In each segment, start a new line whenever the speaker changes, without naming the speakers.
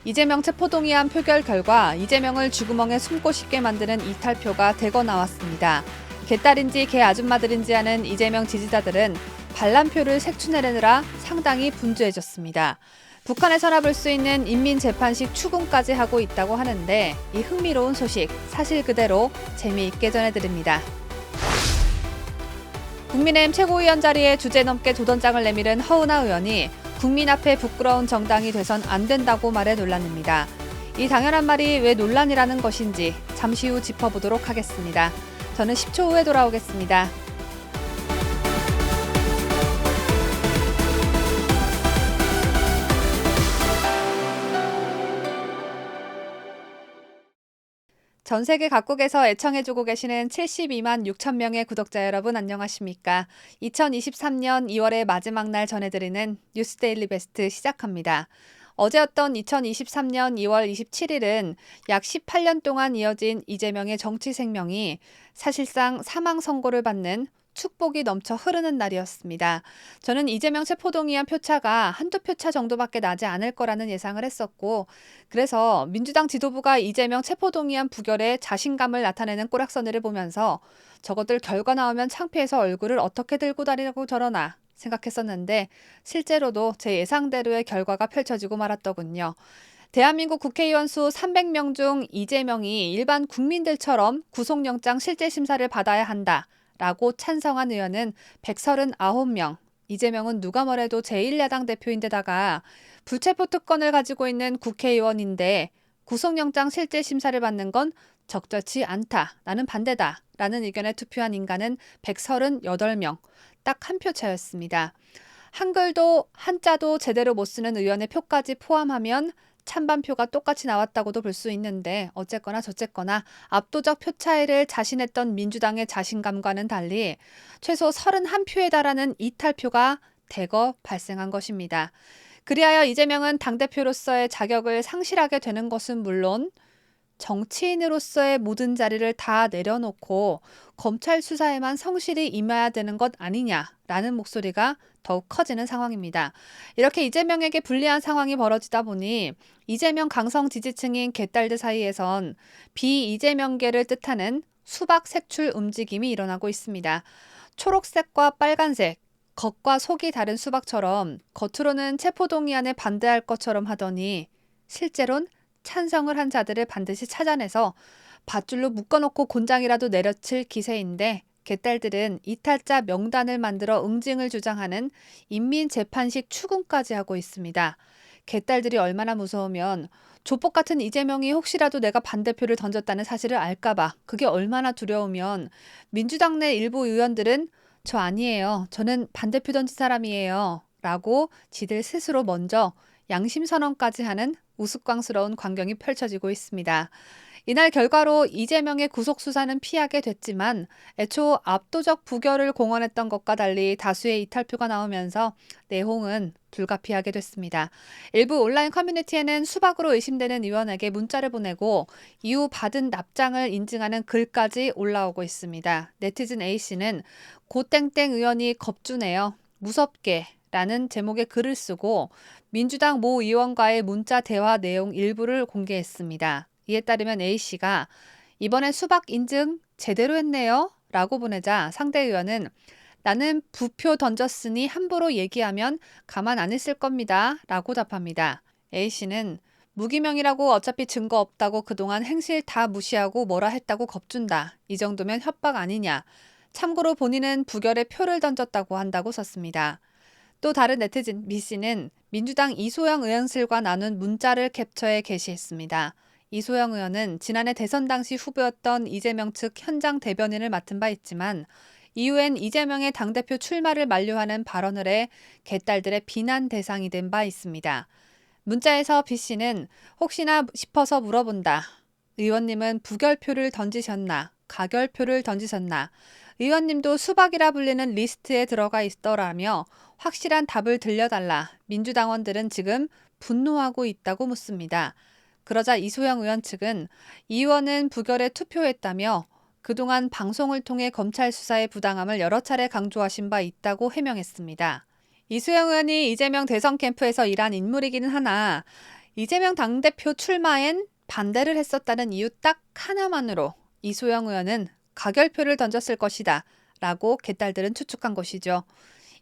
이재명 체포동의안 표결 결과 이재명을 쥐구멍에 숨고 싶게 만드는 이탈표가 대거 나왔습니다. 개딸인지 개 아줌마들인지 아는 이재명 지지자들은 반란표를 색출해내느라 상당히 분주해졌습니다. 북한에서나 볼 수 있는 인민재판식 추궁까지 하고 있다고 하는데 이 흥미로운 소식 사실 그대로 재미있게 전해드립니다. 국민의힘 최고위원 자리에 주제넘게 도전장을 내밀은 허은하 의원이 국민 앞에 부끄러운 정당이 돼선 안 된다고 말해 논란입니다. 이 당연한 말이 왜 논란이라는 것인지 잠시 후 짚어보도록 하겠습니다. 저는 10초 후에 돌아오겠습니다. 전 세계 각국에서 애청해주고 계시는 72만 6천 명의 구독자 여러분 안녕하십니까? 2023년 2월의 마지막 날 전해드리는 뉴스데일리 베스트 시작합니다. 어제였던 2023년 2월 27일은 약 18년 동안 이어진 이재명의 정치 생명이 사실상 사망 선고를 받는 축복이 넘쳐 흐르는 날이었습니다. 저는 이재명 체포동의안 표차가 한두 표차 정도밖에 나지 않을 거라는 예상을 했었고, 그래서 민주당 지도부가 이재명 체포동의안 부결에 자신감을 나타내는 꼬락서니를 보면서 저것들 결과 나오면 창피해서 얼굴을 어떻게 들고 다니고 저러나 생각했었는데 실제로도 제 예상대로의 결과가 펼쳐지고 말았더군요. 대한민국 국회의원 수 300명 중 이재명이 일반 국민들처럼 구속영장 실제심사를 받아야 한다. 라고 찬성한 의원은 139명. 이재명은 누가 뭐래도 제1야당 대표인데다가 불체포 특권을 가지고 있는 국회의원인데 구속영장 실제심사를 받는 건 적절치 않다. 나는 반대다. 라는 의견에 투표한 인간은 138명. 딱 한 표 차였습니다. 한글도 한자도 제대로 못 쓰는 의원의 표까지 포함하면 찬반표가 똑같이 나왔다고도 볼 수 있는데 어쨌거나 저쨌거나 압도적 표 차이를 자신했던 민주당의 자신감과는 달리 최소 31표에 달하는 이탈표가 대거 발생한 것입니다. 그리하여 이재명은 당대표로서의 자격을 상실하게 되는 것은 물론 정치인으로서의 모든 자리를 다 내려놓고 검찰 수사에만 성실히 임해야 되는 것 아니냐라는 목소리가 더욱 커지는 상황입니다. 이렇게 이재명에게 불리한 상황이 벌어지다 보니 이재명 강성 지지층인 개딸들 사이에선 비이재명계를 뜻하는 수박 색출 움직임이 일어나고 있습니다. 초록색과 빨간색, 겉과 속이 다른 수박처럼 겉으로는 체포동의안에 반대할 것처럼 하더니 실제론 찬성을 한 자들을 반드시 찾아내서 밧줄로 묶어놓고 곤장이라도 내려칠 기세인데 개딸들은 이탈자 명단을 만들어 응징을 주장하는 인민재판식 추궁까지 하고 있습니다. 개딸들이 얼마나 무서우면 조폭 같은 이재명이 혹시라도 내가 반대표를 던졌다는 사실을 알까봐 그게 얼마나 두려우면 민주당 내 일부 의원들은 저 아니에요. 저는 반대표 던진 사람이에요. 라고 지들 스스로 먼저 양심선언까지 하는 우스꽝스러운 광경이 펼쳐지고 있습니다. 이날 결과로 이재명의 구속수사는 피하게 됐지만 애초 압도적 부결을 공언했던 것과 달리 다수의 이탈표가 나오면서 내홍은 불가피하게 됐습니다. 일부 온라인 커뮤니티에는 수박으로 의심되는 의원에게 문자를 보내고 이후 받은 납장을 인증하는 글까지 올라오고 있습니다. 네티즌 A씨는 고땡땡 의원이 겁주네요. 무섭게 라는 제목의 글을 쓰고 민주당 모 의원과의 문자 대화 내용 일부를 공개했습니다. 이에 따르면 A씨가 이번엔 수박 인증 제대로 했네요 라고 보내자 상대 의원은 나는 부표 던졌으니 함부로 얘기하면 가만 안 있을 겁니다 라고 답합니다. A씨는 무기명이라고 어차피 증거 없다고 그동안 행실 다 무시하고 뭐라 했다고 겁준다. 이 정도면 협박 아니냐. 참고로 본인은 부결에 표를 던졌다고 한다고 썼습니다. 또 다른 네티즌 B씨는 민주당 이소영 의원실과 나눈 문자를 캡처해 게시했습니다. 이소영 의원은 지난해 대선 당시 후보였던 이재명 측 현장 대변인을 맡은 바 있지만 이후엔 이재명의 당대표 출마를 만류하는 발언을 해 개딸들의 비난 대상이 된 바 있습니다. 문자에서 B씨는 혹시나 싶어서 물어본다. 의원님은 부결표를 던지셨나? 가결표를 던지셨나? 의원님도 수박이라 불리는 리스트에 들어가 있더라며 확실한 답을 들려달라. 민주당원들은 지금 분노하고 있다고 묻습니다. 그러자 이소영 의원 측은 이 의원은 부결에 투표했다며 그동안 방송을 통해 검찰 수사의 부당함을 여러 차례 강조하신 바 있다고 해명했습니다. 이소영 의원이 이재명 대선 캠프에서 일한 인물이기는 하나 이재명 당대표 출마엔 반대를 했었다는 이유 딱 하나만으로 이소영 의원은 가결표를 던졌을 것이다 라고 개딸들은 추측한 것이죠.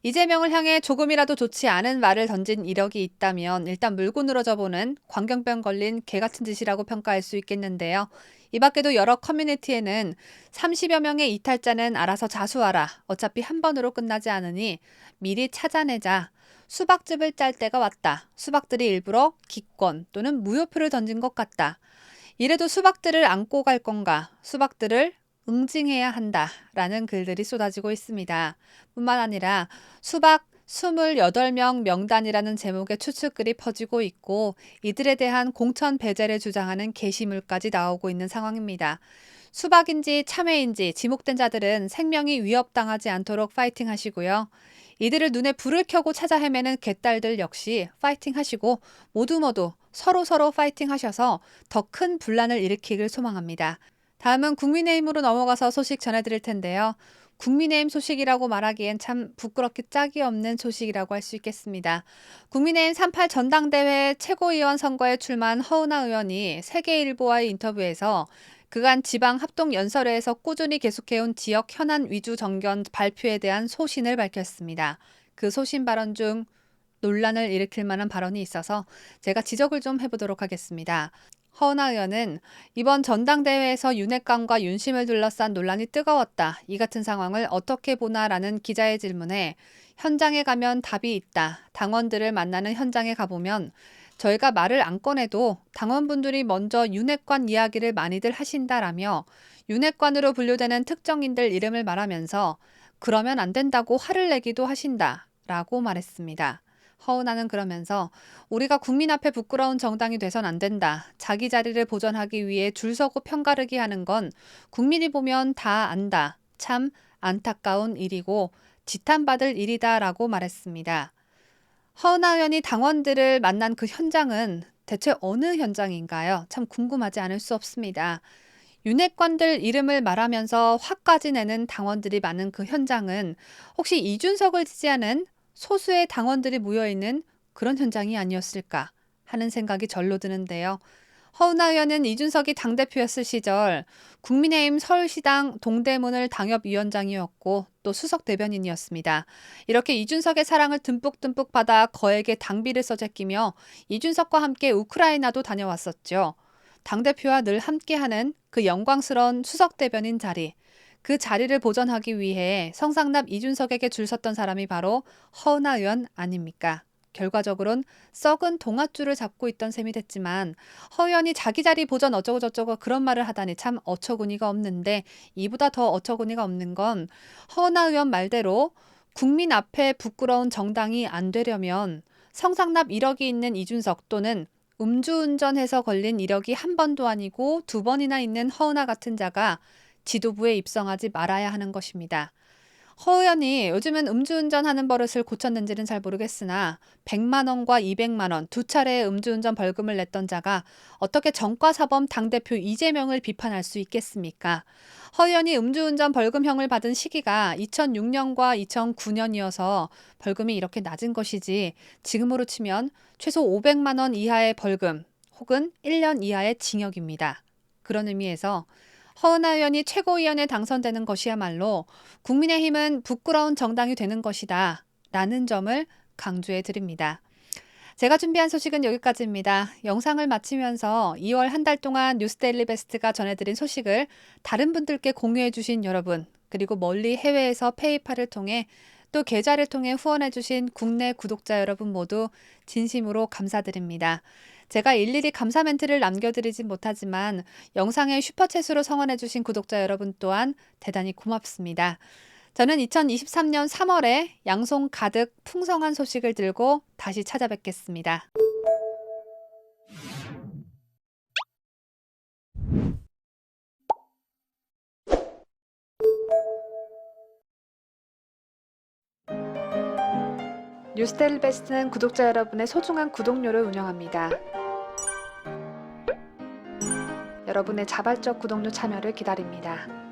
이재명을 향해 조금이라도 좋지 않은 말을 던진 이력이 있다면 일단 물고 늘어져 보는 광견병 걸린 개 같은 짓이라고 평가할 수 있겠는데요. 이 밖에도 여러 커뮤니티에는 30여 명의 이탈자는 알아서 자수하라. 어차피 한 번으로 끝나지 않으니 미리 찾아내자. 수박즙을 짤 때가 왔다. 수박들이 일부러 기권 또는 무효표를 던진 것 같다. 이래도 수박들을 안고 갈 건가? 수박들을 응징해야 한다라는 글들이 쏟아지고 있습니다. 뿐만 아니라 수박 28명 명단이라는 제목의 추측글이 퍼지고 있고 이들에 대한 공천 배제를 주장하는 게시물까지 나오고 있는 상황입니다. 수박인지 참외인지 지목된 자들은 생명이 위협당하지 않도록 파이팅 하시고요. 이들을 눈에 불을 켜고 찾아 헤매는 개딸들 역시 파이팅 하시고 모두 서로 파이팅 하셔서 더 큰 분란을 일으키길 소망합니다. 다음은 국민의힘으로 넘어가서 소식 전해드릴 텐데요. 국민의힘 소식이라고 말하기엔 참 부끄럽게 짝이 없는 소식이라고 할 수 있겠습니다. 국민의힘 38 전당대회 최고위원 선거에 출마한 허은하 의원이 세계일보와의 인터뷰에서 그간 지방 합동연설회에서 꾸준히 계속해온 지역 현안 위주 정견 발표에 대한 소신을 밝혔습니다. 그 소신 발언 중 논란을 일으킬 만한 발언이 있어서 제가 지적을 좀 해보도록 하겠습니다. 허은하 의원은 이번 전당대회에서 윤핵관과 윤심을 둘러싼 논란이 뜨거웠다. 이 같은 상황을 어떻게 보나라는 기자의 질문에 현장에 가면 답이 있다. 당원들을 만나는 현장에 가보면 저희가 말을 안 꺼내도 당원분들이 먼저 윤핵관 이야기를 많이들 하신다라며 윤핵관으로 분류되는 특정인들 이름을 말하면서 그러면 안 된다고 화를 내기도 하신다라고 말했습니다. 허은하는 그러면서 우리가 국민 앞에 부끄러운 정당이 돼선 안 된다. 자기 자리를 보존하기 위해 줄 서고 편가르기 하는 건 국민이 보면 다 안다. 참 안타까운 일이고 지탄받을 일이다라고 말했습니다. 허은하 의원이 당원들을 만난 그 현장은 대체 어느 현장인가요? 참 궁금하지 않을 수 없습니다. 윤핵관들 이름을 말하면서 화까지 내는 당원들이 많은 그 현장은 혹시 이준석을 지지하는 소수의 당원들이 모여있는 그런 현장이 아니었을까 하는 생각이 절로 드는데요. 허은하 의원은 이준석이 당대표였을 시절 국민의힘 서울시당 동대문을 당협위원장이었고 또 수석 대변인이었습니다. 이렇게 이준석의 사랑을 듬뿍듬뿍 받아 거액의 당비를 써제끼며 이준석과 함께 우크라이나도 다녀왔었죠. 당대표와 늘 함께하는 그 영광스러운 수석 대변인 자리. 그 자리를 보전하기 위해 성상납 이준석에게 줄 섰던 사람이 바로 허은하 의원 아닙니까? 결과적으론 썩은 동아줄을 잡고 있던 셈이 됐지만 허 의원이 자기 자리 보전 어쩌고저쩌고 그런 말을 하다니 참 어처구니가 없는데 이보다 더 어처구니가 없는 건 허은하 의원 말대로 국민 앞에 부끄러운 정당이 안 되려면 성상납 이력이 있는 이준석 또는 음주운전해서 걸린 이력이 한 번도 아니고 두 번이나 있는 허은하 같은 자가 지도부에 입성하지 말아야 하는 것입니다. 허 의원이 요즘은 음주운전하는 버릇을 고쳤는지는 잘 모르겠으나 100만 원과 200만 원 두 차례의 음주운전 벌금을 냈던 자가 어떻게 전과사범 당대표 이재명을 비판할 수 있겠습니까? 허 의원이 음주운전 벌금형을 받은 시기가 2006년과 2009년이어서 벌금이 이렇게 낮은 것이지 지금으로 치면 최소 500만 원 이하의 벌금 혹은 1년 이하의 징역입니다. 그런 의미에서 허은하 의원이 최고위원에 당선되는 것이야말로 국민의힘은 부끄러운 정당이 되는 것이다 라는 점을 강조해 드립니다. 제가 준비한 소식은 여기까지입니다. 영상을 마치면서 2월 한 달 동안 뉴스데일리 베스트가 전해드린 소식을 다른 분들께 공유해 주신 여러분 그리고 멀리 해외에서 페이팔을 통해 또 계좌를 통해 후원해 주신 국내 구독자 여러분 모두 진심으로 감사드립니다. 제가 일일이 감사 멘트를 남겨드리진 못하지만 영상에 슈퍼챗으로 성원해주신 구독자 여러분 또한 대단히 고맙습니다. 저는 2023년 3월에 양손 가득 풍성한 소식을 들고 다시 찾아뵙겠습니다. 뉴스데일리 베스트는 구독자 여러분의 소중한 구독료를 운영합니다. 여러분의 자발적 구독료 참여를 기다립니다.